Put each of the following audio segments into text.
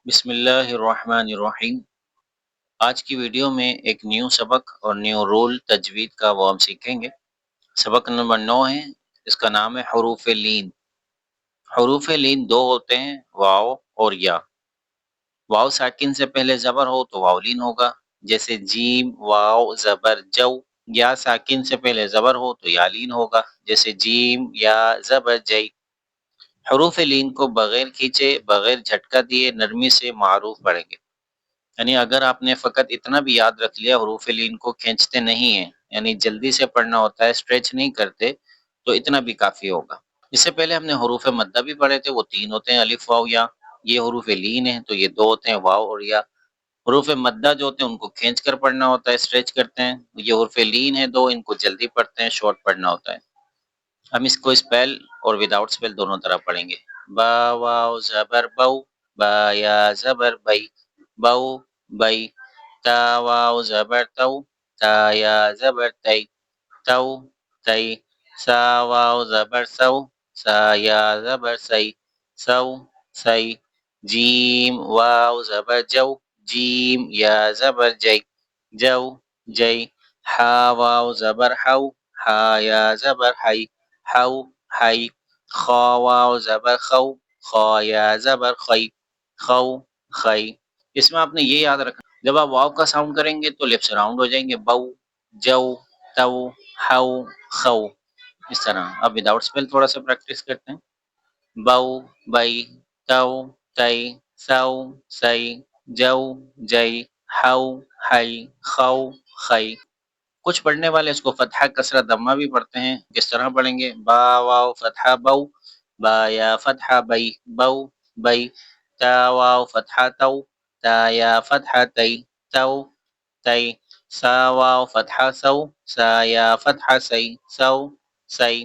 بسم اللہ الرحمن الرحیم۔ آج کی ویڈیو میں ایک نیو سبق اور نیو رول تجوید کا وہ ہم سیکھیں گے۔ سبق نمبر 9 ہے، اس کا نام ہے حروف لین۔ حروف لین دو ہوتے ہیں، واو اور یا۔ واو ساکن سے پہلے زبر ہو تو واو لین ہوگا، جیسے جیم واو زبر جو۔ یا ساکن سے پہلے زبر ہو تو یا لین ہوگا، جیسے جیم یا زبر جئی۔ حروف لین کو بغیر کھینچے بغیر جھٹکا دیے نرمی سے معروف پڑھیں گے۔ یعنی اگر آپ نے فقط اتنا بھی یاد رکھ لیا حروف لین کو کھینچتے نہیں ہیں، یعنی جلدی سے پڑھنا ہوتا ہے، اسٹریچ نہیں کرتے، تو اتنا بھی کافی ہوگا۔ اس سے پہلے ہم نے حروف مدہ بھی پڑھے تھے، وہ 3 ہوتے ہیں، الف واو یا۔ یہ حروف لین ہیں تو یہ 2 ہوتے ہیں، واو اور یا۔ حروف مدہ جو ہوتے ہیں ان کو کھینچ کر پڑھنا ہوتا ہے، اسٹریچ کرتے ہیں۔ یہ حروف لین ہیں 2، ان کو جلدی پڑھتے ہیں، شارٹ پڑھنا ہوتا ہے۔ ہم اس کو اسپیل اور وداؤٹ اسپیل دونوں طرح پڑھیں گے۔ با واو زبر بو، با یا زبر بئی، بو بئی۔ تا واو زبر تو، تا یا زبر تئی، تو تئی۔ سا واو زبر سو، سا یا زبر سی، سو سی۔ جیم واو زبر جو، جیم یا زبر جئی، جو جئی۔ ہا واو زبر ہو، ہا یا زبر ہئی، ہو ہئی۔ خا واو زبر خو، خا یا زبر خی، خو خی۔ اس میں آپ نے یہ یاد رکھنا، جب آپ واو کا ساؤنڈ کریں گے تو لپس راؤنڈ ہو جائیں گے، بو جو تو ہو خو، اس طرح۔ اب وداؤٹ اسپیل تھوڑا سا پریکٹس کرتے ہیں۔ بو بئی، تو تئی، سو سئی، جو جئی، ہو ہئی، خو خی۔ کچھ پڑھنے والے اس کو فتحہ کسرہ دمہ بھی پڑھتے ہیں، کس طرح پڑھیں گے؟ با واو فتحہ بو، با یا فتحہ بئی، بو بئی۔ تا واو فتحہ تو، تا یا فتحہ تئی، تو تئی۔ سا واو فتحہ سو، سا یا فتحہ سی، سو سی۔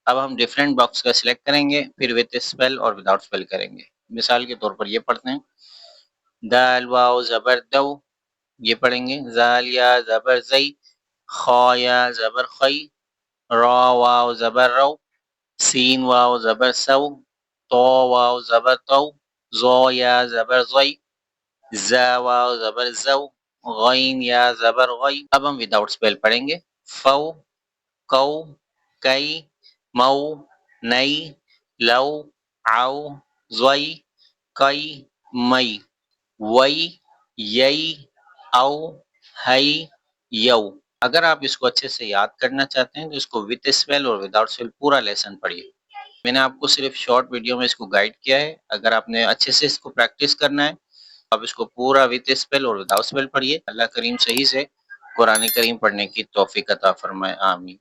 اب ہم ڈیفرنٹ باکس کا سلیکٹ کریں گے، پھر وتھ اسپیل اور وداؤٹ اسپیل کریں گے۔ مثال کے طور پر یہ پڑھتے ہیں، دال واو زبر دو، یہ پڑھیں گے۔ زال یا زبر زئی، خا یا زبر خی، را واو زبر رو، سین واو زبر سو، تو واو زبر تو، زو یا زبر زوئی، زا واو زبر زو، غین یا زبر غی۔ اب ہم وداؤٹ اسپیل پڑھیں گے، فو، کو، کئی، مو، نئی، لو، عو، زوئی، کئی، مئی، وئی، یئی، او، ہئی، یو۔ اگر آپ اس کو اچھے سے یاد کرنا چاہتے ہیں تو اس کو وتھ اسپیل اور وداؤٹ اسپیل پورا لیسن پڑھیے۔ میں نے آپ کو صرف شارٹ ویڈیو میں اس کو گائیڈ کیا ہے، اگر آپ نے اچھے سے اس کو پریکٹس کرنا ہے آپ اس کو پورا وتھ اسپیل اور وداؤٹ اسپیل پڑھیے۔ اللہ کریم صحیح سے قرآن کریم پڑھنے کی توفیق عطا فرمائے، آمین۔